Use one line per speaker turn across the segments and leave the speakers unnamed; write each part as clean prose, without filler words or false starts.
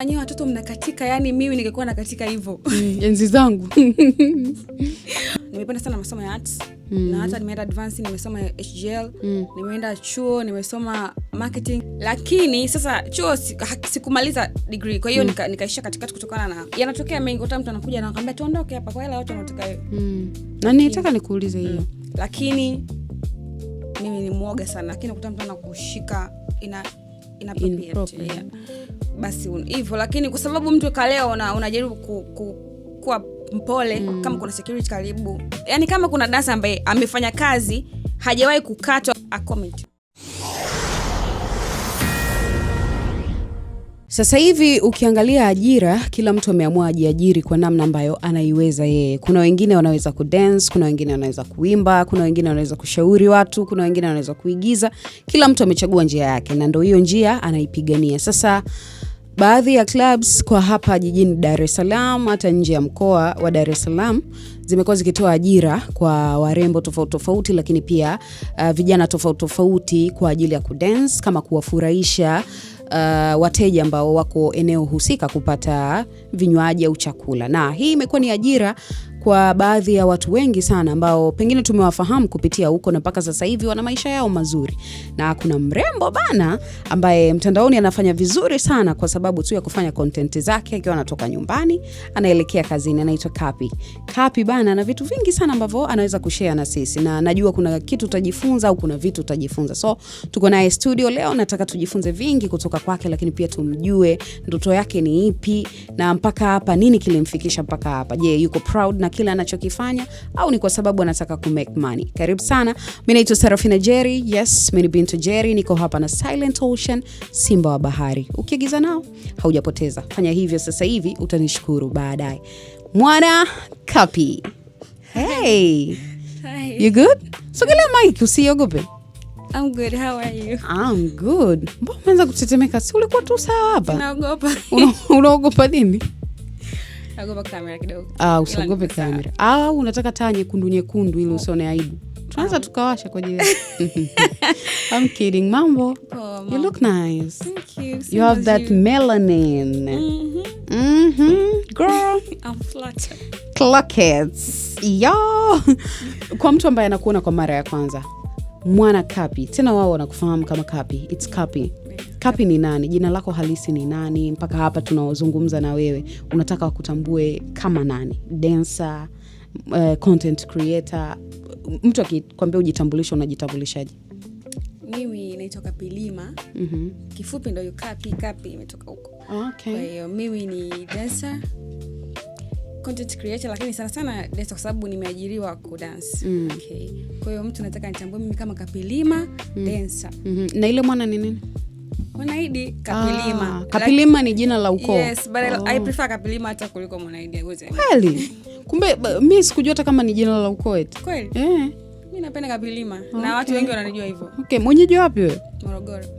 Anyi watoto mnakatika, yani mimi ningekuwa nakatika hivyo.
Enzi zangu.
Nimependa sana masomo ya arts. Na hata nimeenda advance, nimesoma HGL, nimeenda chuo, nimesoma marketing. Lakini sasa chuo sikumaliza degree. Kwa hiyo nikaishia katikati kutokana na yanatokea mengi. Hata mtu anakuja na anakuambia tuondoke hapa kwa hela yote unataka wewe.
Na nitaka nikuulize hiyo.
Lakini mimi ni muoga sana, lakini ukuta mtu anakushika inappropriate. Basi hivyo, lakini kwa sababu mtu kaleo unajaribu kuwa mpole, kama kuna security karibu, yani kama kuna dancer ambaye amefanya kazi hajawahi kukatwa, a comment.
Sasa hivi ukiangalia ajira, kila mtu ameamua ajiajiri kwa namna ambayo anaiweza yeye. Kuna wengine wanaweza kudance, kuna wengine wanaweza kuimba, kuna wengine wanaweza kushauri watu, kuna wengine wanaweza kuigiza. Kila mtu amechagua njia yake na ndio hiyo njia anaipigania. Sasa baadhi ya clubs kwa hapa jijini Dar es Salaam, hata nje ya mkoa wa Dar es Salaam, zimekuwa zikitoa ajira kwa warembo tofauti tofauti, lakini pia vijana tofauti tofauti kwa ajili ya kudance, kama kuwafurahisha wateja ambao wako eneo husika kupata vinywaji au chakula. Na hii imekuwa ni ajira kwa baadhi ya watu wengi sana ambao pengine tumewafahamu kupitia huko na mpaka sasa hivi wana maisha yao mazuri. Na kuna mrembo bana ambaye mtandaoni anafanya vizuri sana kwa sababu tu ya kufanya content zake akiwa anatoka nyumbani anaelekea kazini, anaitwa Kapi. Kapi bana ana vitu vingi sana ambavyo anaweza kushare na sisi, na najua kuna kitu utajifunza au kuna vitu utajifunza. So tuko naye studio leo, nataka tujifunze vingi kutoka kwake, lakini pia tumjue ndoto yake ni ipi na mpaka hapa nini kilimfikisha mpaka hapa. Je, yuko proud na kila anachokifanya au ni kwa sababu anataka ku make money? Karibu sana. Mimi naitwa Sarafina Jerry. Yes, mimi ni Bintu Jerry. Niko hapa na Silent Ocean, simba wa bahari. Ukiagiza nao haujapoteza. Fanya hivyo sasa hivi, utanishukuru baadaye. Mwana Kapi. Hey.
Hi.
You good? Sogelea mic, usiogope.
I'm good, how are you?
I'm good. Mbona umeanza kutetemeka? Si ulikuwa tu sawa hapa?
Naogopa.
Unaogopa nini?
Naogopa kamera kidogo.
Usiogope kamera. Unataka taa nyekundu ili usione aibu. Tuanza tukawasha kwa ajili. I'm kidding. Mambo. You look nice.
Thank you.
You have that melanin. Girl.
I'm flattered.
Clockets. Yo. Kwa mtu ambaye anakuona kwa mara ya kwanza, Mwana Kapi. Tena wao wanakufahamu kama Kapi. It's Kapi. Kapi ni nani? Jina lako halisi ni nani? Mpaka hapa tunaozungumza na wewe, unataka wakutambue kama nani? Dancer, content creator. Mtu akikwambia ujitambulisho, unajitambulishaje?
Mimi naitwa Kapilima. Kifupi ndio Kapi imetoka huko.
Okay.
Kwa hiyo mimi ni dancer, content creator, lakini sana sana dancer kwa sababu nimeajiriwa kudance. Okay. Kwa hiyo mtu anataka nitambue mimi kama Kapilima dancer.
Na ile mwana ni nini?
Mwanaidi Kapilima.
Kapilima ni jina la ukoo.
Yes, but I prefer Kapilima hata kuliko Mwanaidi.
Kweli? Kumbe mimi sikujua hata kama ni jina la ukoo eti.
Kweli? Mimi napenda Kapilima. Na watu wengi wananijua hivyo.
Okay, mwenyeji wapi wewe?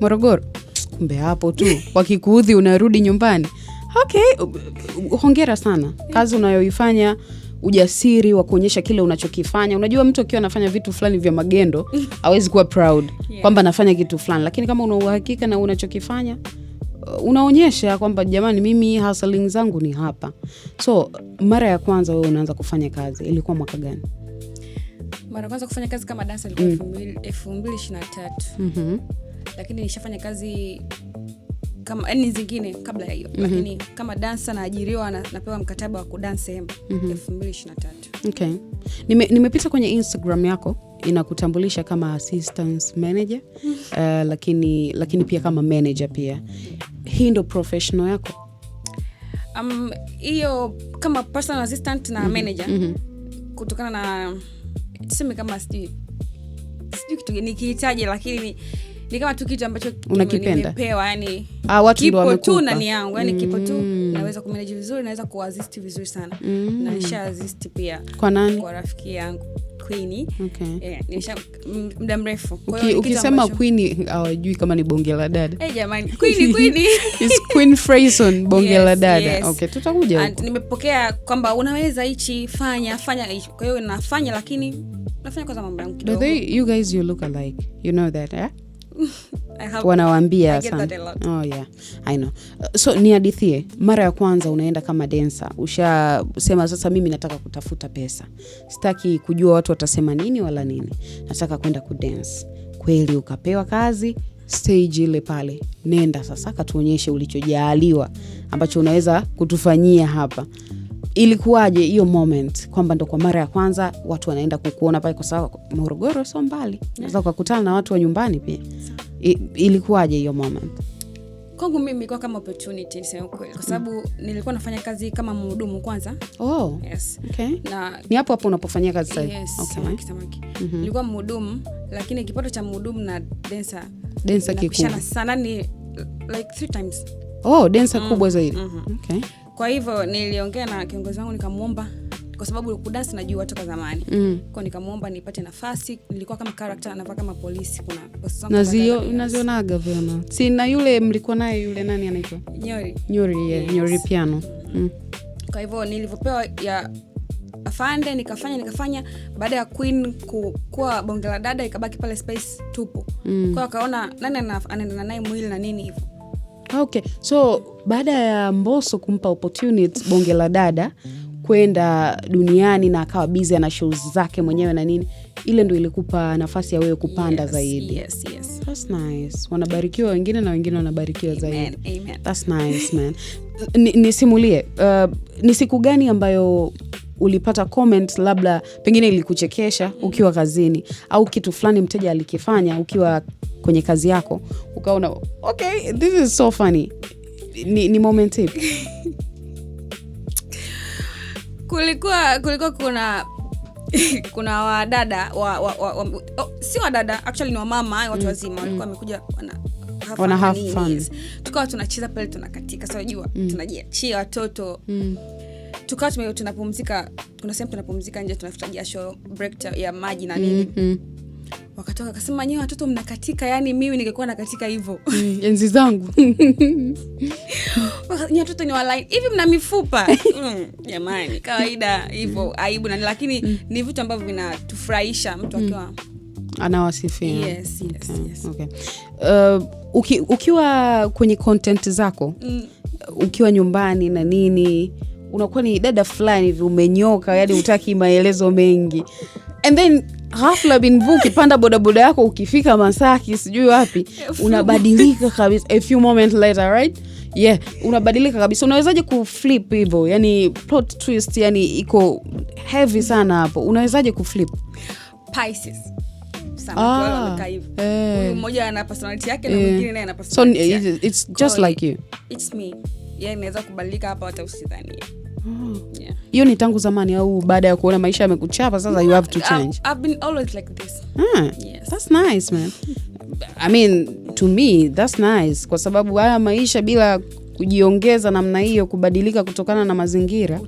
Morogoro. Kumbe hapo tu. Wakikuudhi unarudi nyumbani. Okay, hongera sana. Kazi unayoifanya, ujasiri wa kuonyesha kile unachokifanya. Unajua mtu akiwa anafanya vitu fulani vya magendo, hawezi kuwa proud kwamba anafanya kitu fulani, lakini kama una uhakika na unachokifanya, unaonyesha kwamba jamani, mimi hustling zangu ni hapa. So, mara ya kwanza wewe unaanza kufanya kazi, ilikuwa mwaka gani?
Mara ya kwanza kufanya kazi kama dancer ilikuwa 2023. Lakini nishafanya kazi kama zingine kabla ya hiyo. Lakini kama dancer naajiriwa na napewa mkataba wa kudance sehemu 2023.
Okay. Nimepita kwenye Instagram yako, inakutambulisha kama assistant manager, lakini pia kama manager pia. Hii ndo professional yako?
Hiyo kama personal assistant na manager. Kutokana na tuseme kama sijui kitu nikihitaji, lakini ni kama tu kitu ambacho nimepewa, yani
watu ndio wamekupa
tu ndani yangu, yani kipo tu naweza kumanage vizuri, naweza kuassist vizuri sana. Na nisha assist pia
kwa nani?
Kwa rafiki yangu Queen.
Okay.
Nisha muda mrefu.
Kwa hiyo ukisema Queen hawajui kama ni bonge la dada.
Jamani, Queen
is Queen Freyson bonge la dada.
Yes.
Okay, tutakuja huko.
Nimepokea kwamba unaweza hichi fanya hicho. Kwa hiyo nafanya, lakini nafanya kwa mambo yangu kidogo.
But you guys you look alike. You know that, eh? Wanawaambia sana. Oh yeah, I know. So niadithie, mara ya kwanza unaenda kama dancer, ushasema sasa mimi nataka kutafuta pesa, sitaki kujua watu watasema nini wala nini, nataka kwenda kudance. Kweli ukapewa kazi stage ile pale, nenda sasa katuonyeshe ulichojaaliwa ambacho unaweza kutufanyia hapa. Ilikuwaje hiyo moment kwamba ndo kwa mara ya kwanza watu wanaenda kukuona pale, kwa sababu Morogoro sio mbali, unaweza kukutana na watu wa nyumbani pia. Ilikuwaje hiyo moment?
Kwangu mimi ilikuwa kama opportunity, niseme kweli, kwa sababu nilikuwa nafanya kazi kama mhudumu kwanza.
Oh,
yes.
Okay.
Na
ni hapo unapofanyia kazi sasa?
Yes, okay. Samaki. Nilikuwa mhudumu, lakini kipato cha mhudumu na dancer kikubwa sana, ni like 3 times.
Oh, dancer kubwa zaidi. Okay.
Kwa hivyo niliongea na kiongozi wangu nikamuomba, kwa sababu kudance najua toka zamani. Kwa nikamuomba nipate nafasi. Nilikuwa kama character, navaa kama polisi, kuna boss wangu
nazionaga vyema. Si na yule mlikuwa naye yule nani anaitwa? Nyori, yeah. Nyori piano.
Kwa hivyo nilivyopewa ya afande nikafanya. Baada ya Queen kuwa bonge la dada, ikabaki pale space tupo. Kwa akaona nani anaenda naye mwili na nini hivyo.
Okay, so baada ya Mbosso kumpa opportunity bonge la dada kwenda duniani na akawa busy na shows zake mwenyewe na nini, ile ndio ilikupa nafasi ya wewe kupanda zaidi.
Yes.
That's nice. Wanabarikiwa wengine na wengine wanabarikiwa zaidi.
Amen.
That's nice, man. Nisimulie, ni siku gani ambayo ulipata comment labda pengine ilikuchekesha ukiwa kazini, au kitu fulani mteja alikifanya ukiwa kwenye kazi yako ukaona okay, this is so funny? Ni moment ipi?
Kulikuwa kuna wadada si wadada, actually ni wamama, watu wazima walikuwa wamekuja wana have fun. Yes. Tukawa tunacheza pale, tunakatika, sasa unajua tunajiachia watoto. Tukawa tunapumzika, kuna sehemu tunapumzika nje, tunafuta jasho, break ya maji na nini. Wakatoka akasema, nyewe watoto mnakatika, yani mimi ningekuwa nakatika hivyo.
Enzi zangu.
Nyewe watoto ni walaini hivi, mna mifupa. Jamani, kawaida hivyo, aibu na, lakini ni vitu ambavyo vinatufurahisha mtu akiwa
anawasifia.
Yes.
Okay. Ukiwa kwenye content zako, ukiwa nyumbani na nini, unakuwa ni dada fulani hivi umenyoka, yani hutaki maelezo mengi. And then ghafla bin vu kipanda bodaboda yako ukifika Masaki sijui wapi, unabadilika kabisa a few moments later, right? Yeah, unabadilika kabisa. Unawezaje kuflip hivyo? Yani plot twist, yani iko heavy sana hapo. Unawezaje kuflip?
Pisces. Huyu mmoja ana personality yake na mwingine naye ana personality yake.
So it's just like you.
It's me. Yeah, inaweza kubadilika hapa hata usidhani.
Yeah. Hiyo ni tangu zamani au baada ya kuona maisha yamekuchapa sasa you have to change?
I've been always like this.
Yes. That's nice, man. I mean, to me that's nice, kwa sababu haya maisha bila kujiongeza namna hiyo, kubadilika kutokana na mazingira,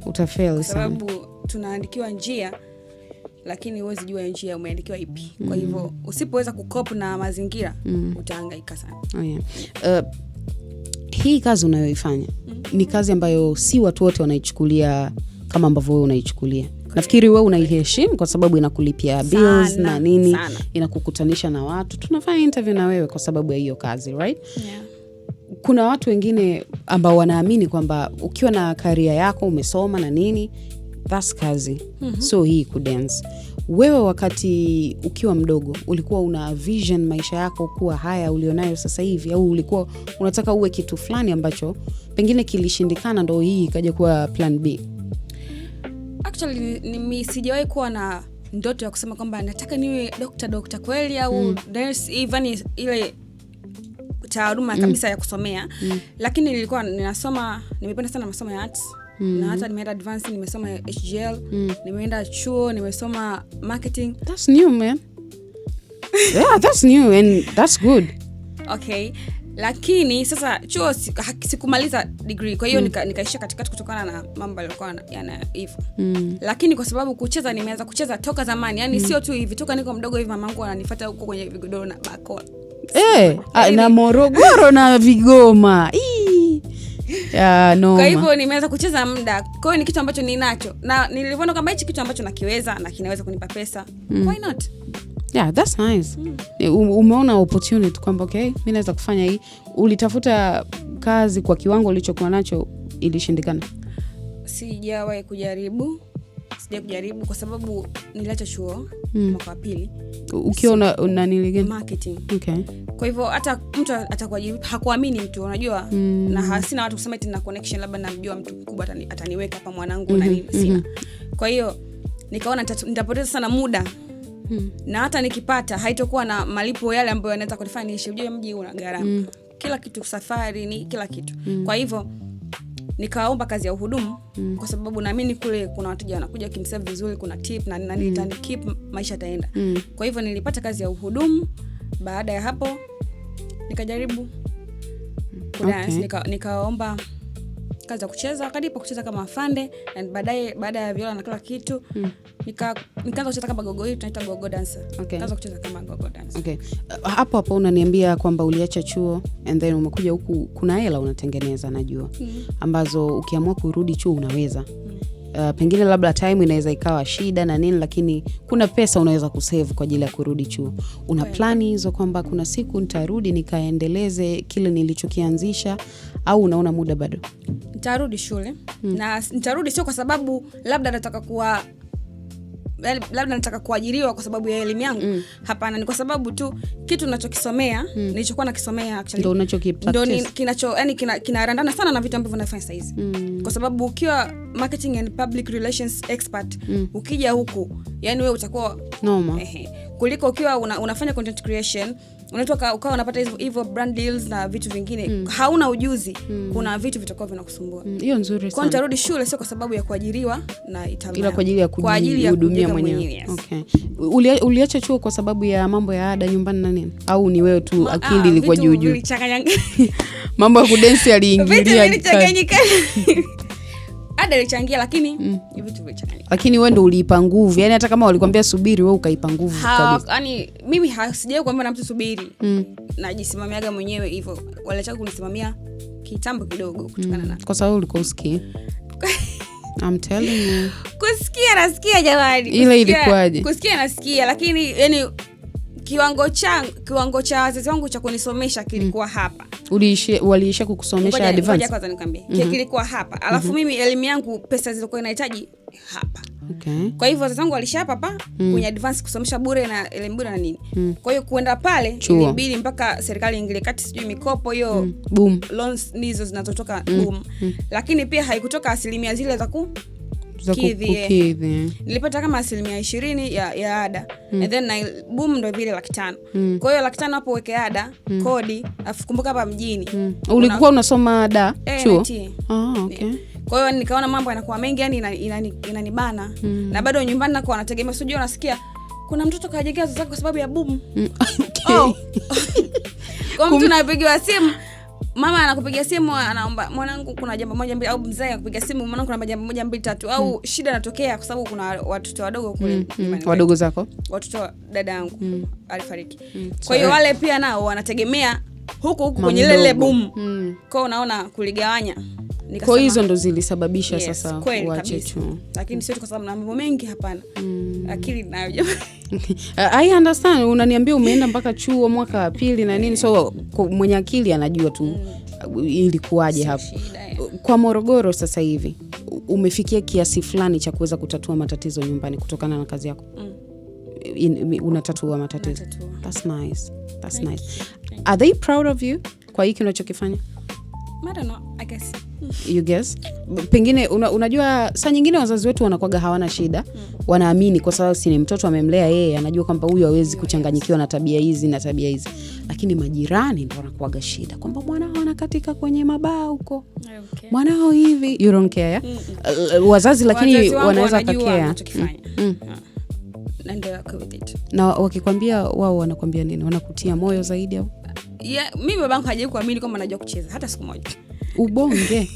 utafeli sana.
Sababu tunaandikiwa njia, lakini huwezi jua njia umeandikiwa ipi. Kwa hivyo usipoweza kucope na mazingira utahangaika sana.
Oh yeah. Hii kazi unayoifanya ni kazi ambayo si watu wote wanaichukulia kama ambavyo wewe unaichukulia. Nafikiri wewe unaiheshimu kwa sababu inakulipia bills na nini, inakukutanisha na watu. Tunafanya interview na wewe kwa sababu ya hiyo kazi, right?
Yeah.
Kuna watu wengine ambao wanaamini kwamba ukiwa na career yako, umesoma na nini, that's kazi. So hii kudance. Wewe wakati ukiwa mdogo ulikuwa una vision maisha yako kuwa haya ulionayo sasa hivi, au ulikuwa unataka uwe kitu fulani ambacho pengine kilishindikana ndo hii ikaja kuwa plan B?
Actually mimi sijawahi kuwa na ndoto ya kusema kwamba nataka niwe doctor kweli au nurse, even ile taaluma kabisa ya kusomea. Lakini nilikuwa ninasoma, nimependa sana masomo ya arts. Na hata nimeenda advance, nimesoma HGL, nimeenda chuo, nimesoma marketing.
That's new, man. Yeah, that's new and that's good.
Okay. Lakini sasa chuo sikumaliza degree, kwa hiyo nikaishia katikati kutokana na mambo yalikuwa yana hivyo. Lakini kwa sababu kucheza nimeanza kucheza toka zamani, yani sio tu hivi, toka niko mdogo hivi mamangu ananifuata huko kwenye vigodoro na bakola.
Na Morogoro na Vigoma. No.
Kwa hivyo nimeanza kucheza muda. Kwa hiyo ni kitu ambacho ninacho. Na nilivyoona kwamba hichi kitu ambacho nakiweza na kinaweza kunipa pesa. Why not?
Yeah, that's nice. Umeona opportunity kwamba okay, mimi naweza kufanya hii. Ulitafuta kazi kwa kiwango ulichokuwa nacho, ilishindikana?
Sijawahi kujaribu kwa sababu niliacha chuo mwaka wa pili.
Ukiwa una nini gani?
Marketing.
Okay.
Kwa hivyo hata mtu atakuajiri, hakuamini mtu, unajua, na hasina watu kusema eti na connection, labda namjua mtu mkubwa ataniweka hapa mwanangu na nini, sina. Kwa hiyo nikaona nitapoteza sana muda. Na hata nikipata haitakuwa na malipo yale ambayo yanaweza kunifanya niishi. Unajua mji una gharama. Kila kitu, safari ni kila kitu. Kwa hivyo nikaomba kazi ya uhudumu kwa sababu naamini kule kuna wateja wanakuja kimserve vizuri, kuna tip na nani keep maisha taenda. Kwa hivyo nilipata kazi ya uhudumu. Baada ya hapo nikajaribu nikaomba kazi ya kucheza, kadipa kucheza kama afande, na baada ya viola na kila kitu nikaanza kucheza kama gogo, hii tunaita gogo dancer. Nikaanza kucheza kama gogo dancer.
Okay. Hapo unaniambia kwamba uliacha chuo and then umekuja huku, kuna hela unatengeneza najua, ambazo ukiamua kurudi chuo unaweza. Pengine labda time inaweza ikawa shida na nini, lakini kuna pesa unaweza kusave kwa ajili ya kurudi chuo. Una plani hizo kwamba kuna siku nitarudi nikaendeleze kile nilichokianzisha, au unaona muda bado?
Nitarudi shule. Na nitarudi sio kwa sababu labda nataka kuajiriwa kwa sababu ya elimu yangu. Hapana, ni kwa sababu tu kitu ninachokisomea, nilichokuwa nakisomea actually
ndio unachokipractice,
ndio kinarandana sana na vitu ambavyo nafanya sasa hizi. Kwa sababu ukiwa marketing and public relations expert, ukija huku yani wewe utakuwa
normal
kuliko ukiwa unafanya content creation, unatoka ukawa unapata hivyo brand deals na vitu vingine. Hauna ujuzi, kuna vitu vitakuwa vinakusumbua.
Hiyo nzuri sana.
Kwa nitarudi shule sio kwa sababu ya kuajiriwa na
ila kwa ajili ya kujihudumia mwenyewe. Yes. Okay. Uliacha chuo kwa sababu ya mambo ya ada nyumbani na nini, au ni wewe tu akili ilikuwa juu juu? Mambo ya kudensi yaliingilia. Ada ilichangia, lakini vitu vilichanganyika. Lakini wewe ndio uliipa nguvu. Yaani hata kama walikwambia subiri, wewe ukaipa nguvu kabisa.
Yaani mimi sijawahi kuambia na mtu subiri. Najisimamiaga mwenyewe hivyo. Waliacha kunisimamia kitambo kidogo kutokana na
kwa sababu ulikuwa usikii. I'm telling you.
Kusikia nasikia jamani.
Ile ilikuwaje?
Kusikia nasikia, lakini yani kiwango cha wazazi wangu cha kunisomesha kilikuwa hapa.
Waliisha kukusomesha advance?
Ngoja kwanza nikwambie. Kilikuwa hapa. Alafu mimi elimu yangu pesa zilizokuwa inahitaji hapa.
Okay.
Kwa hivyo wazazi wangu walishapa hapa kwenye advance kusomesha bure na elimu bure na nini. Kwa hiyo kuenda pale ilibidi mpaka serikali ingilie kati, sijui mikopo hiyo
boom
loans hizo zinazotoka boom. Lakini pia haikutoka asilimia zile za kukidhi. Nilipata kama asilimia 20 ya ada. And then na boom ndo vile 500,000. Kwa hiyo 500,000 hapo weke ada, kodi, afu kumbuka hapa mjini.
Ulikuwa unasoma ada chuo?
Okay. Kwa hiyo nikaona mambo yanakuwa mengi, yani inanibana. Na bado nyumbani nako wanategemea, sijui unasikia kuna mtoto kajengea wazazi kwa sababu ya boom. Kwa mtu anapigiwa simu, mama anakupigia simu anaomba mwanangu kuna jambo moja mbili, au mzee anakupigia simu mwanangu kuna jambo moja mbili tatu, au shida inatokea kwa sababu kuna watoto wadogo kule.
Wadogo zako?
Watoto dada yangu alifariki. Kwa hiyo wale pia nao wanategemea huku kwenye lele boom. Kwa unaona kuligawanya.
Kwa hizo ndo zilisababisha sasa uache chuo.
Lakini sio kwa sababu na mambo mengi, hapana. Akili nayo jamani.
I understand. Unaniambia umeenda mpaka chuo mwaka wa pili na nini, so mwenye akili anajua tu ilikuwaje hapo. Kwa Morogoro sasa hivi umefikia kiasi fulani cha kuweza kutatua matatizo nyumbani kutokana na kazi yako? Unatatua matatizo? That's nice. That's nice. Are they proud of you kwa hiki unachokifanya?
I don't know, I guess.
You guess? Pengine unajua saa nyingine wazazi wetu wanakuwa hawana shida. Wanaamini kwa sababu si ni mtoto amemlea yeye, anajua kwamba huyu hawezi kuchanganyikiwa na tabia hizi na tabia hizi. Lakini majirani ndio wanakuwa shida kwamba mwanao anakatika kwenye mabaa huko. Mwanao hivi, you don't care. Wazazi lakini wanaweza kukea. Na wakikwambia wao wanakwambia nini? Wanakutia moyo zaidi au?
Yeah, mimi babangu hajawahi kuamini kwamba najua kucheza hata siku moja.
Ubonge.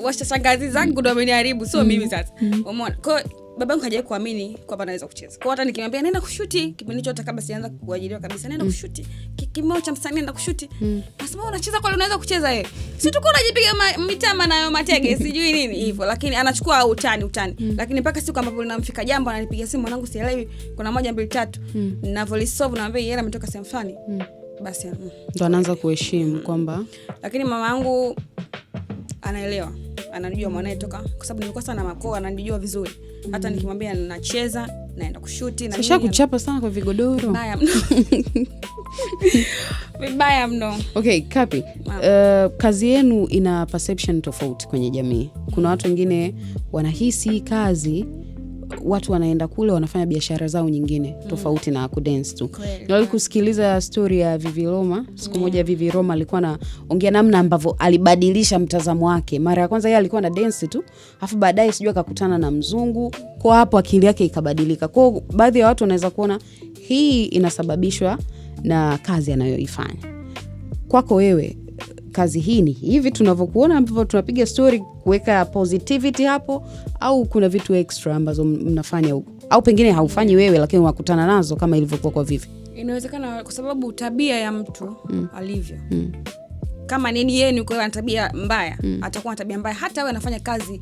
Washa shangazi zangu ndio wameniharibu, sio mimi sasa. Umeona? Kwa babangu hajawahi kuamini kwamba naweza kucheza. Kwa hata nikimwambia nenda kushuti, kipindi chote kabla sianza kuajiriwa kabisa, nenda kushuti. Kimeo cha msanii nenda kushuti. Nasema unacheza kwa unaweza kucheza yeye. Si tuko unajipiga mitama nayo matege, sijui nini hivyo, lakini anachukua utani. Lakini mpaka siku ambapo linamfika jambo ananipigia simu, mwanangu sielewi, kuna 1 2 3 ninavyosolve, naambia yeye ametoka sehemu fulani. Basi
ndo anaanza kuheshimu kwamba.
Lakini mama yangu anaelewa, ananijua mwanae toka, kwa sababu nilikuwa sana makoa, ananijua vizuri. Hata nikimwambia nacheza, naenda kushuti na
sasa kuchapa sana kwa vigodoro.
Baya mno. Vibaya mno.
Okay, Kapi. Kazi yenu ina perception tofauti kwenye jamii. Kuna watu wengine wanahisi kazi, watu wanaenda kule wanafanya biashara zao nyingine tofauti na kudance tu. Nilikuwa kusikiliza story ya Vivi Roma. Siku moja Vivi Roma alikuwa anaongea namna ambavyo alibadilisha mtazamo wake. Mara ya kwanza yeye alikuwa na dance tu, afu baadaye sijui akakutana na mzungu, kwa hapo akili yake ikabadilika. Kwa baadhi ya watu wanaweza kuona hii inasababishwa na kazi anayoifanya. Kwako wewe, kazi hii ni hivi tunavyokuona ambavyo tunapiga story kuweka positivity hapo, au kuna vitu extra ambazo mnafanya huko, au pengine haufanyi wewe lakini unakutana nazo kama ilivyokuwa kwa Vivi?
Inawezekana kwa sababu tabia ya mtu alivyo. Kama nini yeye ni kwa tabia mbaya, atakuwa na tabia mbaya hata awe anafanya kazi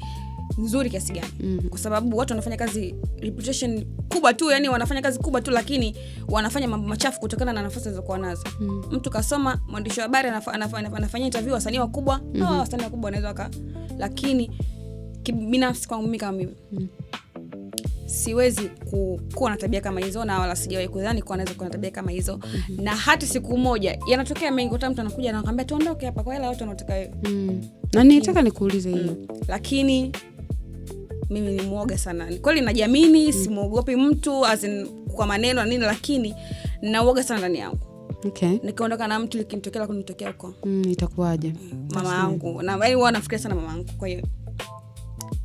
nzuri kiasi gani. Kwa sababu watu wanafanya kazi reputation kubwa tu, yani wanafanya kazi kubwa tu, lakini wanafanya mambo machafu kutokana na nafasi zilizokuwa nazo. Mtu kasoma, mwandishi wa habari anafanya interview wasanii wakubwa, wasanii wakubwa wanaweza lakini binafsi kwangu mimi kama mimi siwezi kuwa na tabia kama hizo, na wala sijawahi kudhani kwa naweza kuwa na tabia kama hizo. Na hata siku moja yanatokea mengi, kwa mtu anakuja na anakuambia tuondoke hapa kwa hela watu wanataka wewe.
Na nitaka nikuulize hiyo.
Lakini mimi ni muoga sana. Kweli najiamini, simuogopi mtu kwa maneno na nini, lakini naoga sana ndani yangu.
Okay.
Nikaondoka na mtu likimtokea kunitokea huko.
Itakuwaje?
Mama yangu. Na yaani huwa nafikiria sana mama yangu. Kwa hiyo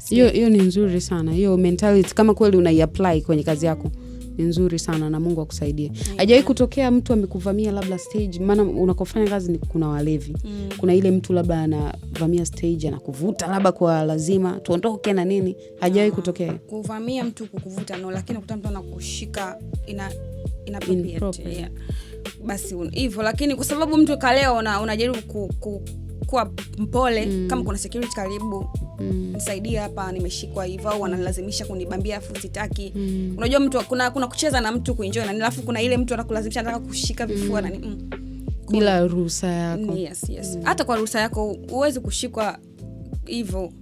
hiyo ni nzuri sana. Hiyo mentality kama kweli unaiapply kwenye kazi yako ni nzuri sana, na Mungu akusaidie. Hajawahi kutokea mtu amekuvamia labda stage, maana unakofanya kazi ni kuna walevi. Kuna ile mtu labda anavamia stage anakuvuta labda kwa lazima tuondoke na nini? Hajawahi kutokea?
Kuvamia mtu kukuvuta no, lakini ukuta mtu anakushika inappropriate. Yeah. Basi hivyo, lakini kwa sababu mtu kaleo unajaribu kuwa mpole, kama kuna security karibu, nisaidie hapa nimeshikwa hivyo, au wanalazimisha kunibambia afu sitaki. Unajua mtu kuna kucheza na mtu kuenjoy na alafu kuna ile mtu anakulazimisha anataka kushika vifua na
bila ruhusa yako.
Yes. Hata kwa ruhusa yako huwezi kushikwa hivyo.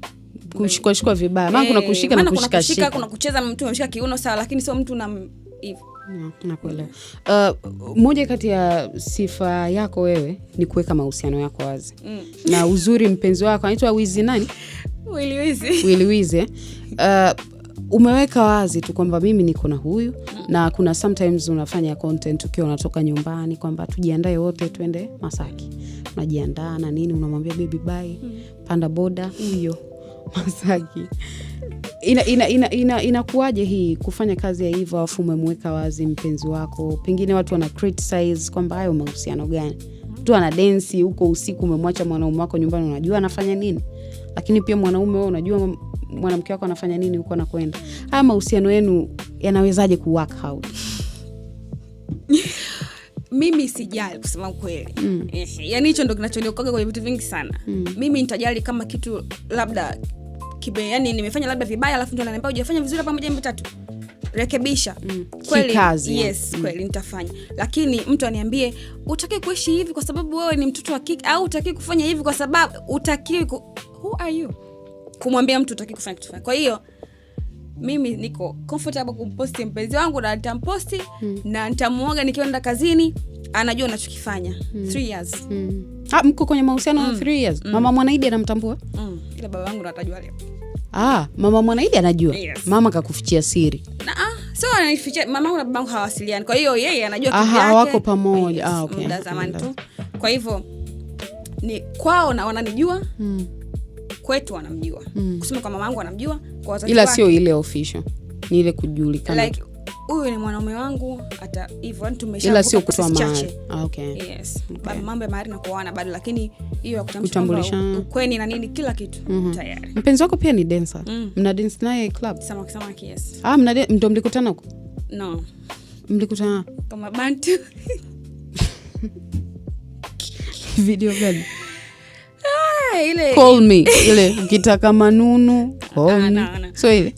Kushikwa vibaya. Maana kuna kushika na kushika.
Kuna kucheza mtu ameshika kiuno sawa, lakini sio mtu na hivyo.
Nakuelewa. Moja kati ya sifa yako wewe ni kuweka mahusiano yako wazi. Na uzuri mpenzi wako anaitwa Wizi nani? Willy Wizi. Umeweka wazi tu kwamba mimi niko na huyu, na kuna sometimes unafanya content ukiwa unatoka nyumbani kwamba tujiandae wote twende Masaki. Unajiandaa na nini, unamwambia baby bye, panda boda huyo Masaki. Inakuaje hii kufanya kazi ya hivyo afu umemweka wazi mpenzi wako? Pengine watu wana criticize kwamba hayo mahusiano gani? Mtu ana dance huko usiku, umemwacha mwanaume wako nyumbani, unajua anafanya nini, lakini pia mwanaume wewe unajua mwanamke wako anafanya nini huko anakwenda. Haya mahusiano yenu yanawezaje ku work out?
Mimi sijali kusema ukweli. Yaani hicho ndo kinachoniokoga kwenye vitu vingi sana. Mimi nitajali kama kitu labda yani nimefanya labda vibaya, alafu mtu ananiambia hujafanya vizuri hapa 1 2 3. Rekebisha. Kweli
kazi.
Yes, kweli nitafanya. Lakini mtu aniambie utaki kuishi hivi kwa sababu wewe ni mtoto wa kike, au utaki kufanya hivi kwa sababu who are you? Kumwambia mtu utaki kufanya kitu. Kwa hiyo mimi niko comfortable kumposti mpenzi wangu, na nitamposti na nitamuoga nikienda kazini, anajua ninachokifanya. 3 years.
Mko kwenye mahusiano 3 years. Mama Mwanaidi anamtambua?
Ila baba wangu atajua leo.
Mama Mwanaidi anajua.
Yes.
Mama kakufichia siri.
So ananifichia, mama wangu na baba wangu hawasiliani. Kwa hiyo yeye anajua kitu yake.
Hawako pamoja.
Okay. Muda zamani tu. Kwa hivyo ni kwao na wananijua. Kwetu wanamjua. Kusema kwa mama wangu wanamjua, kwa wazazi
ila
wake
sio ile official. Ni ile kujulikana.
Like huyu ni mwanaume wangu hata hivyo tumesha
ila sio kutoa mahari.
Okay. Yes. Okay. Mambo ya mahari na kuoana bado, lakini hiyo ya kutambulisha ukweni na nini kila kitu tayari.
Mpenzi wako pia ni dancer. Mna dance naye club?
Samaki yes.
Ndio mlikutana huko?
No.
Mlikutana
kama bantu.
Video gani?
Ile
Call Me ile ukitaka manunu call me. So ile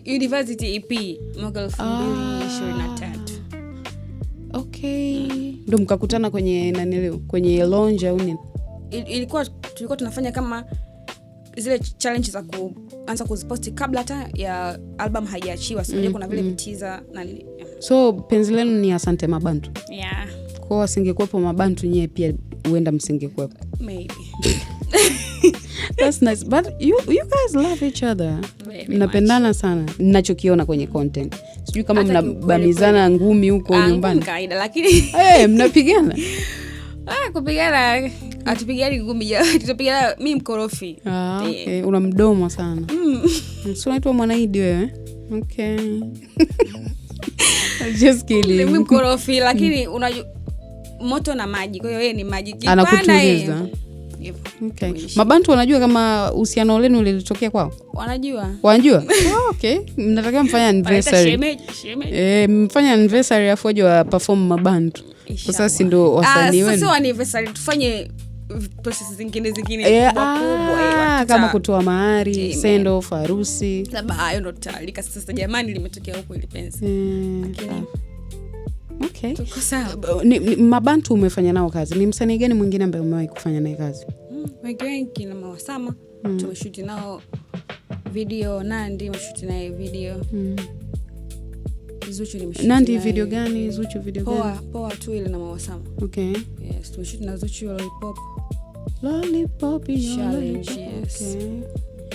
University EP mwaka 2023.
Okay. Ndio mkakutana kwenye nani leo? Kwenye lounge au nini?
Tulikuwa tunafanya kama zile challenge za kuanza kuziposti kabla hata ya album haijaachiwa. Sio kuna vile teaser na nini.
So penzi lenu ni Asante Mabantu.
Yeah.
Kwa singekuepo Mabantu nyewe pia huenda msingekuepo.
Maybe.
That's nice. But you guys love each other. Mnapendana sana. Ninachokiona kwenye content. Sijui kama mnabamizana ngumi huko nyumbani.
Kaida lakini
mnapigana.
Kupigana atupigani ngumi ya tutapigana mimi mkorofi.
Okay. Una mdomo sana. So unaitwa Mwanaidi wewe? Okay. Just kidding.
Mimi mkorofi lakini unajua moto na maji. Kwa hiyo yeye ni maji.
Anakutuliza. Okay. Mabantu wanajua kama uhusiano lenu lilitokea kwao? Wanajua? Okay. Mnataka mfanye anniversary. Mfanye anniversary afu waje wa perform Mabantu. Kwa sasa ndio wasanii wenu.
Sasa anniversary tufanye process zingine
kubwa kama kutoa mahari, send off, harusi.
Labda hayo ndo tutalika sasa jamani limetokea huko ile penzi. Lakini
okay.
Tuko sawa.
Mabantu umefanya nao kazi. Ni msanii gani mwingine ambaye umewahi kufanya naye kazi?
Wengi na Mawasama. Tumeshoot nao video. Nandi tumeshoot naye video. Zuchu nimeshoot.
Nandi video gani? Zuchu video gani?
Poa tu ile na Mawasama.
Okay.
Yes, tumeshoot na Zuchu Lollipop.
Lollipop
challenge. Yes. Okay.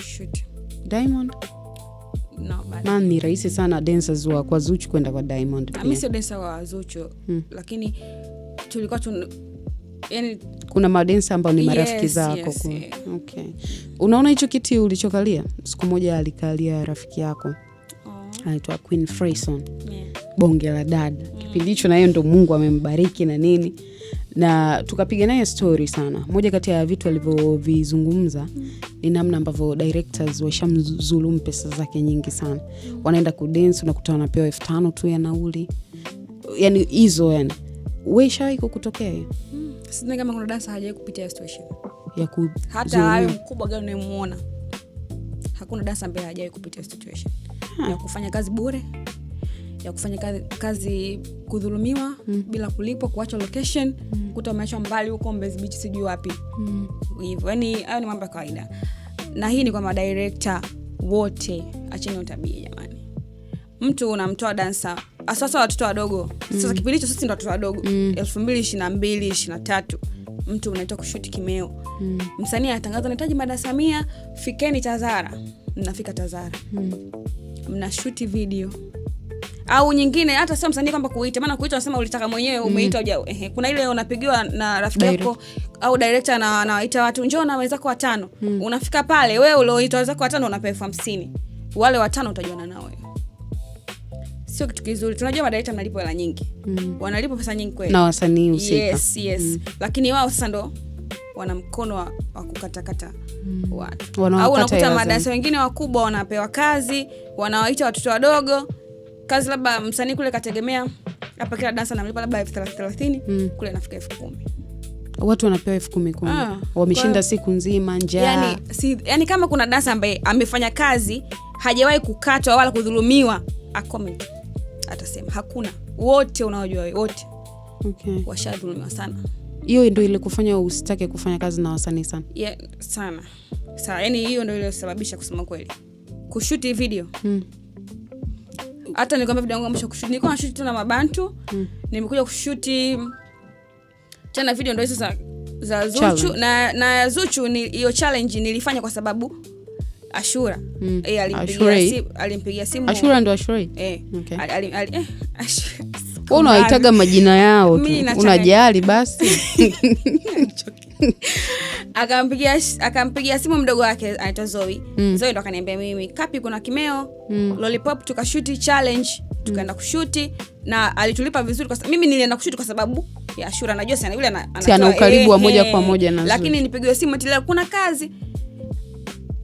Shoot.
Diamond?
No, but
man ni rahisi sana dancers wa kwa Zuchu kwenda kwa Diamond.
Mimi sio dancer wa Zuchu, lakini tulikuwa yani
kuna madancer ambao ni marafiki zako.
Yes.
Okay. Unaona hicho kiti ulichokalia? Siku moja alikalia rafiki yako. Anaitwa Queen Freyson. Bonge la dada. Kipindi hicho na yeye ndo Mungu amembariki na nini. Na tukapiga naye story sana. Moja kati ya vitu alivyovizungumza ni namna ambavyo directors washamzulumu pesa zake nyingi sana. Wanaenda kudance unakutana napewa 5,000 tu ya nauli. Yaani hizo yani. Wewe shawahi kukutokea hiyo?
Sina kama kuna dancer hajawahi kupitia situation
ya
hata awe mkubwa gani unayemuona. Hakuna dancer ambaye hajawahi kupitia situation ya kufanya kazi bure, ya kufanya kazi kudhulumiwa bila kulipwa, kuacha location, kuta umeachwa mbali huko Mbezi Beach sijui wapi. Hivyo yani hayo ni mambo ya kawaida. Na hii ni kwa director wote, acheni utabia jamani. Mtu unamtoa dancer asasa watoto wadogo. Sasa kipindi hicho sisi ndo watoto wadogo. 2022 23 mtu unaitwa kushoot kimeo. Msanii anatangaza anahitaji madansa 100, fikeni Tazara. Mnafika Tazara. Mnashoot video. Au nyingine hata sio msanii kwamba kuita, maana kuita unasema ulitaka mwenyewe umeita hujao. Kuna ile unapigiwa na rafiki yako au director anawaita watu njoo na wenzako 5. Unafika pale wewe ulioita wenzako 5 unapewa 50. Wale 5 utajuana nao wewe. Sio kitu kizuri. Tunajua madirector mnalipo hela nyingi. Wanalipo pesa nyingi kweli.
Na wasanii husika.
Yes. Lakini wao sasa ndo wana mkono wa kukatakata watu.
Au
unakuta madansa wengine wakubwa wanapewa kazi, wanawaita watoto wadogo. Kazi labda msanii kule kategemea hapa kila dansa anamlipa labda 30 kule anafika 10,000.
Watu wanapewa 10,000. Wameshinda siku nzima njaa.
Yani kama kuna dansa ambaye amefanya kazi hajawahi kukatwa wala kudhulumiwa, comment atasema hakuna. Wote unaojua wote.
Okay.
Washadhulumiwa sana.
Hiyo ndio ile kufanya usitake kufanya kazi na wasanii sana.
Yeah, sana. Sasa yani hiyo ndio ile sababisha kusema kweli. Kushoot video. Hata nilikwambia video yangu mwisho kushoot nilikuwa nashoot tu na Mabantu. Nimekuja kushoot tena video ndio hizo za Zuchu na Zuchu hiyo challenge nilifanya kwa sababu Ashura. Alimpigia simu.
Ashura ndo Ashura.
Okay.
Unaitaga majina yao tu. Unajali basi.
Akampigia simu mdogo wake anaitwa Zoe. Zoe ndo akaniambia mimi, "Kapi kuna kimeo, Lollipop tukashoot challenge, tukaenda kushuti na alitulipa vizuri kwa mimi nilienda kushuti kwa sababu ya Ashura, najua sana yule
ana ukaribu wa moja kwa moja na
lakini nipigiwe simu eti kuna kazi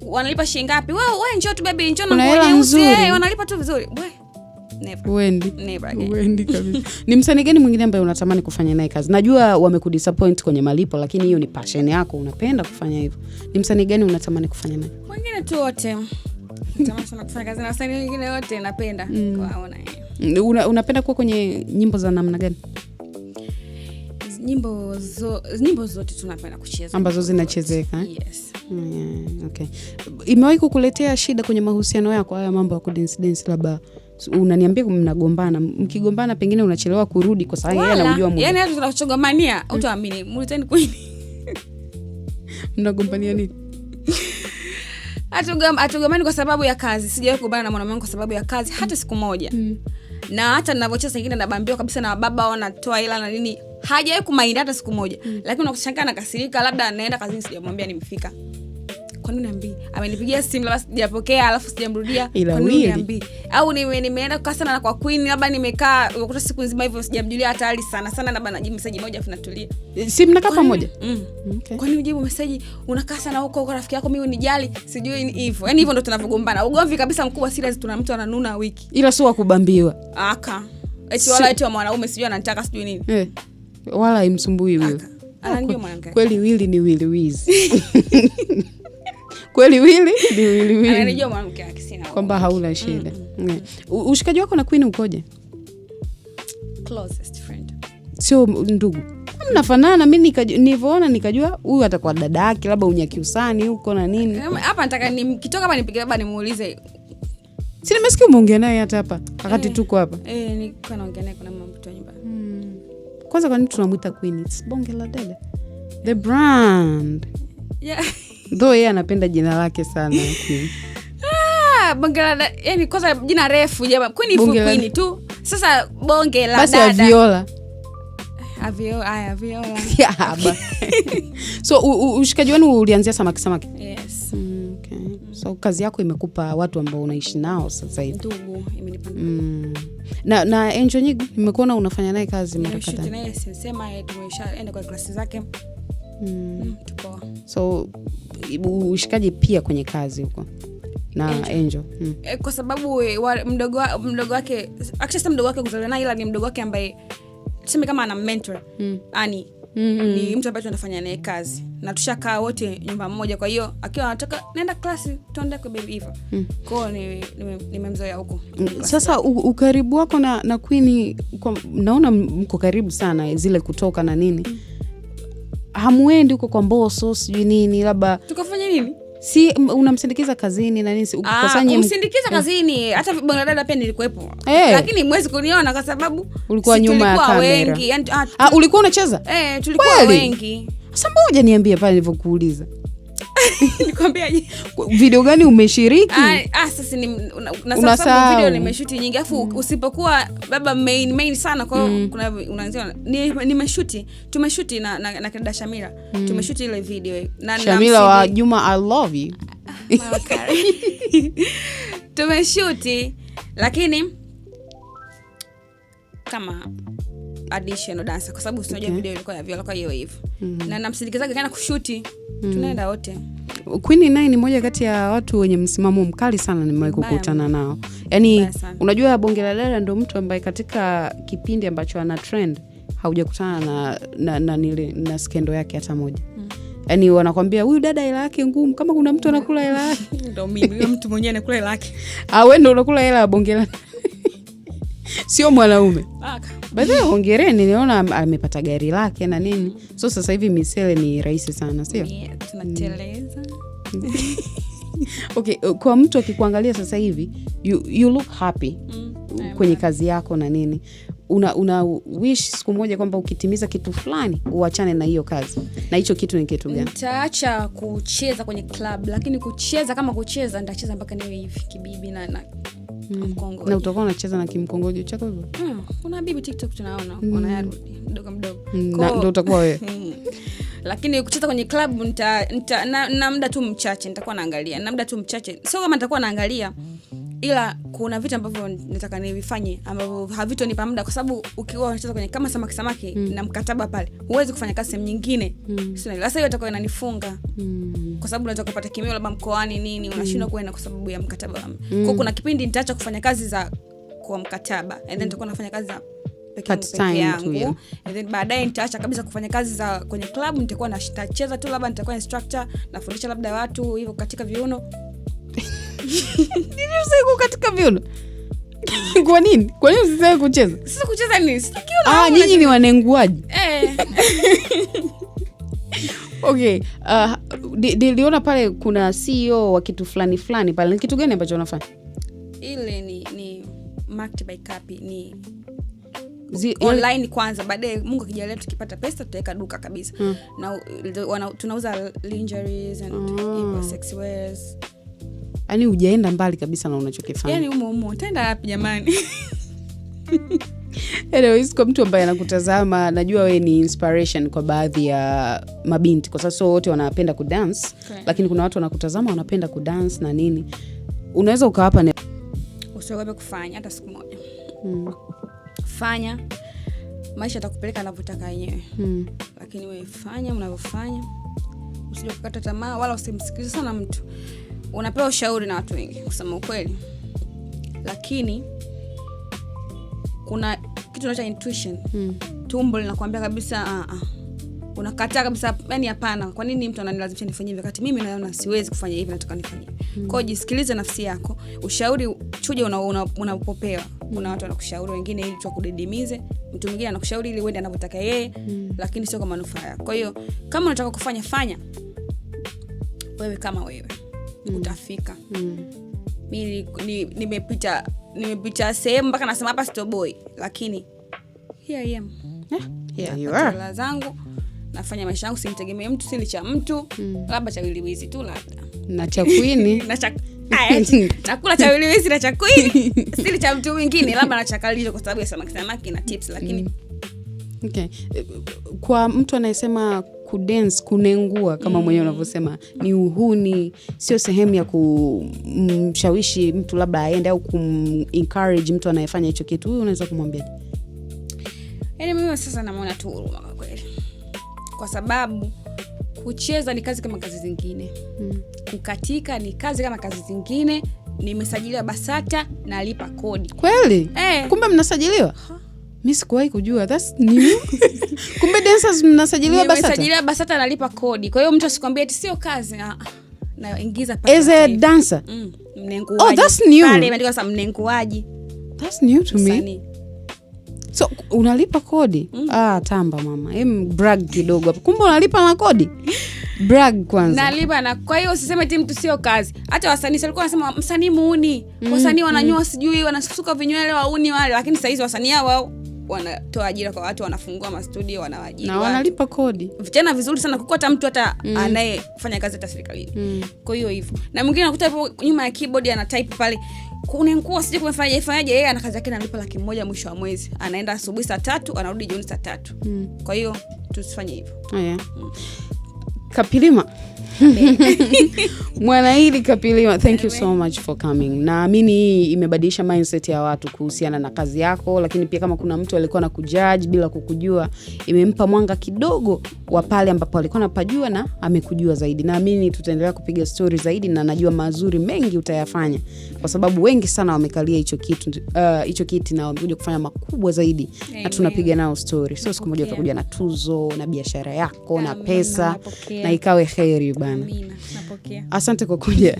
wanalipa shilingi ngapi, wewe njoo tu baby, njoo na ngoja wanalipa tu vizuri.
Wendi kabisa. Ni msanii gani mwingine ambaye unatamani kufanya naye kazi? Najua wamekudisappoint kwenye malipo, lakini hiyo ni passion yako, unapenda kufanya hivyo. Ni msanii gani unatamani kufanya naye?
Wengine tu wote. Natamani sana kufanya kazi na wasanii wengine wote, napenda kuwaona.
Unapenda kuwa kwenye nyimbo za namna gani?
Nyimbo zote tunapenda kucheza
ambazo zinachezeka.
Yes.
Okay. Imewahi kukuletea shida kwenye mahusiano yako haya mambo ya kudance labda unaniambia mnagombana, mkigombana pengine unachelewa kurudi kwa sababu yeye anajua muda.
Yaani hata tunachogombania utaamini Mulitani Queen.
Mnagombania nini?
Hatugombani kwa sababu ya kazi. Sijawahi kugombana na mwanamume kwa sababu ya kazi hata siku moja. Na hata ninavyocheza nyingine nabambiwa kabisa na baba wanatoa hela na nini. Hajawahi kumainda hata siku moja. Lakini unakoshangaa na kasirika, labda naenda kazini sijamwambia nimefika. Kwa nini niambii? Amenipigia simu labda sijapokea alafu sijamrudia.
Kwa nini niambii?
Au nimeenda kukaa sana kwa Queen, labda nimekaa ukuta siku nzima hivyo sijamjulia hata hali sana labda najibu message moja afu natulia.
Si mnakaa pamoja?
Okay. Kwa nini ujibu message unakaa sana huko kwa rafiki yako, mimi unijali, sijui hivyo. Yaani hivyo ndo tunavyogombana. Ugomvi kabisa mkubwa serious, tuna mtu ananuna wiki.
Ila sio kubambiwa.
Eti wala eti wa mwanaume sijui anataka sijui nini.
Wala haimsumbui wewe.
Ananijua mwanamke.
Kweli Willy ni Willy Wiz. Kweli Willy ni Willy Wiz.
Ananijua mwanamke akisina.
Kwamba hauna shida. Ushikaji wako na Queen ukoje?
Closest friend.
Sio ndugu. Mnafanana, mimi nilivyoona nikajua huyu atakuwa dadake, labda unyakiusani huko na nini.
Hapa nataka nikitoka hapa nipige labda nimuulize.
Si nimesikia umeongea naye hata hapa wakati tuko hapa.
Niko naongea naye kuna mambo tu nyumbani.
Kwanza kwa nini tunamuita Queen? It's bonge la dada. The brand.
Yeah.
Though yeye anapenda jina lake sana Queen.
Bonge la dada, yani kwanza jina refu jamaa. Queen ifu Queen tu. Sasa bonge la
basi
dada.
Basi Viola.
Viola.
Yeah. So ushikaji wenu ulianzia samaki?
Yes.
Okay. So kazi yako imekupa watu ambao unaishi nao sasa hivi.
Ndugu imenipa.
Na Angel Nyigu nimekuona unafanya naye kazi mara kadhaa.
Ndio naye sema tumeshaenda kwa klasi zake. Tupo.
So ushikaji pia kwenye kazi huko na Angel.
Kwa sababu mdogo wake actually mdogo wake kuzaliwa naye, ila ni mdogo wake ambaye tuseme kama ana mentor. Ani ni mtu ambaye tunafanya naye kazi na tushakaa wote nyumba moja, kwa hiyo akiwa anataka nenda klasi tuende kwa baby hivyo. Kwa hiyo nimemzoea huko.
Sasa ukaribu wako na Queen, naona mko karibu sana, zile kutoka na nini. Hamuendi huko kwa Mbosso sijui nini, labda
tukafanya nini?
Si unamsindikiza kazini na nini?
Ukikosanya msindikiza kazini, hata bwana dada pia nilikuwepo. Lakini mwezi kuniona kwa sababu
ulikuwa nyuma ya kamera.
Wengi. Yani,
ulikuwa unacheza?
Tulikuwa wengi.
Sasa mmoja niambie pale nilivyokuuliza.
Nikwambiaje?
Video gani umeshiriki?
Sasa na sababu video nimeshoot nyingi. Afu usipokuwa baba main sana, kwa kuna unaanzia tumeshoot na Kida Shamira. Tumeshoot ile video na
Shamira wa Juma I love you.
Tumeshoot lakini kama additional dancer kwa sababu unajua video ilikuwa ya Viola, kwa hiyo hivyo. Na namsindikizaga kana kushuti. Tunaenda wote.
Queen naye ni moja kati ya watu wenye msimamo mkali sana nimewahi kukutana nao. Yaani unajua bonge la dada ndio mtu ambaye katika kipindi ambacho ana trend haujakutana na skendo yake hata moja. Yaani wanakuambia huyu dada hela yake ngumu, kama kuna mtu anakula hela yake.
Ndio mimi mtu mwenyewe anakula hela yake.
Wewe ndio unakula hela ya bonge la. Sio mwanaume. Baadaye hongereni, niona amepata gari lake na nini. So sasa hivi misele ni rahisi sana, sio?
Tunateleza.
Okay, kwa mtu akikuangalia sasa hivi you look happy kwenye kazi yako na nini. Una wish siku moja kwamba ukitimiza kitu fulani uachane na hiyo kazi. Na hicho kitu ni kitu gani?
Nitaacha kucheza kwenye club, lakini kucheza kama kucheza nitacheza mpaka niwe hivi kibibi na mkongojo.
Na utakuwa unacheza na kimkongojo chako hivyo?
Kuna bibi TikTok tunaona, kuna yarudi mdogo.
Ndio utakuwa wewe.
Lakini kucheza kwenye club na muda tu mchache nitakuwa naangalia. Na muda tu mchache. Sio kama nitakuwa naangalia. ila kuna vitu ambavyo nataka nivifanye ambavyo havitonipa muda, kwa sababu ukiwa unacheza kwenye kama samaki na mkataba pale, huwezi kufanya kazi sehemu nyingine. Sasa hiyo itakuwa inanifunga. Kwa sababu unataka kupata kimeo labda mkoani nini, unashindwa kwenda kwa sababu ya mkataba. Kwa kuna kipindi nitaacha kufanya kazi za kwa mkataba, and then nitakuwa nafanya kazi za peke yangu. And then baadaye nitaacha kabisa kufanya kazi za kwenye club, nitakuwa nacheza tu, labda nitakuwa instructor, nafundisha labda watu hivyo katika viuno.
Nini katika viuno? Kwa nini? Kwa nini usiseme kucheza?
Sasa kucheza nini? Sitakiwa.
Nyinyi ni wanenguaji. Okay, niliona pale kuna CEO wa kitu fulani pale. Ni kitu gani ambacho unafanya?
Ile ni Market by Kapi, ni online kwanza, baadaye Mungu akijalia tukipata pesa tutaweka duka kabisa. Na tunauza lingeries and sex wears.
Yaani hujaenda mbali kabisa na unachokifanya.
Yaani umo utaenda wapi jamani?
Anyways, kwa mtu ambaye anakutazama, najua wewe ni inspiration kwa baadhi ya mabinti, kwa sababu wote wanapenda kudance, lakini kuna watu wanakutazama wanapenda kudance na nini. Unaweza ukawapa
usiogope kufanya hata siku moja. Fanya, maisha yatakupeleka anavyotaka yenyewe. Lakini wewe fanya unavyofanya. Usije kukata tamaa wala usimsikilize sana mtu. Unapewa ushauri na watu wengi kusema ukweli. Lakini kuna kitu kinaitwa intuition. Tumbo linakuambia kabisa unakataa kabisa, yani hapana, kwa nini mtu ananilazimisha nifanye hivi wakati mimi naona siwezi kufanya hivi, nataka nifanye hivi. Kwa hiyo jisikilize nafsi yako. Ushauri chuje unapopewa. Kuna watu wanakushauri wengine ili tu kudidimize, mtu mwingine anakushauri ili uende anavyotaka yeye, lakini sio kwa manufaa yako. Kwa hiyo kama unataka kufanya, fanya. Wewe kama wewe utafika. Mimi nimepita sehemu mpaka nasema hapa stoboi, lakini here I am.
Yeah, you are.
Hela zangu, nafanya maisha yangu, simtegemee mtu, sili cha mtu, labda cha wiliwizi tu labda.
Na cha kwini.
Nakula cha wiliwizi na cha kwini, sili cha mtu mwingine, labda na chakalizo kwa sababu ya samaki na tips, lakini
okay. Kwa mtu anayesema kudance, kunengua kama mwenyewe unavyosema, ni uhuni, sio sehemu ya kumshawishi mtu labda aende au encourage mtu anayefanya hicho kitu, huyu unaweza kumwambia?
Yaani mimi sasa namuona tu huruma kwa kweli. Kwa sababu kucheza ni kazi kama kazi zingine. Kukatika ni kazi kama kazi zingine. Nimesajiliwa BASATA, nalipa kodi.
Kweli? Kumbe mnasajiliwa? Mimi sikuwahi kujua. That's new. Kumbe dancers mnasajiliwa BASATA?
Nimesajiliwa BASATA, nalipa kodi. Kwa hiyo mtu asikwambie eti sio kazi. Naingiza pesa.
As a dancer?
Mnenguaji.
Oh, that's new.
Pale imeandikwa sasa mnenguaji.
That's new to me. So unalipa kodi? Tamba mama. Brag kidogo hapo. Kumbe unalipa na kodi? Brag kwanza.
Nalipa na, kwa hiyo usiseme eti mtu sio kazi. Hata wasanii walikuwa wanasema msanii muuni. Wasanii wananyoa sijui, wanasuka vinywele wauni wale, lakini sasa hizi wasanii hao wanatoa ajira kwa watu, wanafungua mastudio, wanawaajiri
na wanalipa kodi.
Vijana vizuri sana kukuta mtu hata anayefanya kazi hata serikalini. Kwa hiyo hivyo. Na mwingine anakuta hapo nyuma ya keyboard ana type pale. Unenkuwa sije kufanyaje, yeye ana kazi yake, analipa 100,000 mwisho wa mwezi. Anaenda asubuhi saa 3, anarudi jioni saa 3. Kwa hiyo tusifanye hivyo.
Kapilima. Mwanaidi Kapilima, thank you so much for coming. Naamini hii imebadilisha mindset ya watu kuhusiana na kazi yako, lakini pia kama kuna mtu alikuwa na kujudge bila kukujua, imempa mwanga kidogo wa pale ambapo alikuwa anapajua na amekujua zaidi. Naamini tutaendelea kupiga story zaidi, na najua mazuri mengi utayafanya, kwa sababu wengi sana wamekalia hicho kiti na wamekuja kufanya makubwa zaidi. Na tunapiga nao story. So siku moja utakuja na tuzo na biashara yako na pesa, na ikawe kheri bana.
Napokea.
Asante kwa kuja.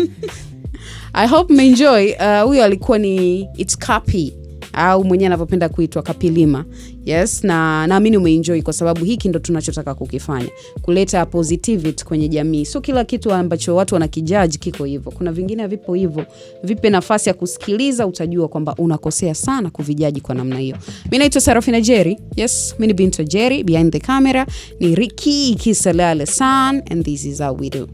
I hope mmeenjoy. Huyo alikuwa ni It's Kapi, au mwenyewe anavyopenda kuitwa Kapilima. Yes, na naamini umeenjoy kwa sababu hiki ndo tunachotaka kukifanya, kuleta positivity kwenye jamii. So kila kitu ambacho watu wanakijudge kiko hivyo, kuna vingine havipo hivyo. Vipe nafasi ya kusikiliza, utajua kwamba unakosea sana kuvijaji kwa namna hiyo. Mimi naitwa Sarafina Jerry. Yes, mimi ni Binto Jerry. Behind the camera ni Ricky Kisalale San, and this is how we do.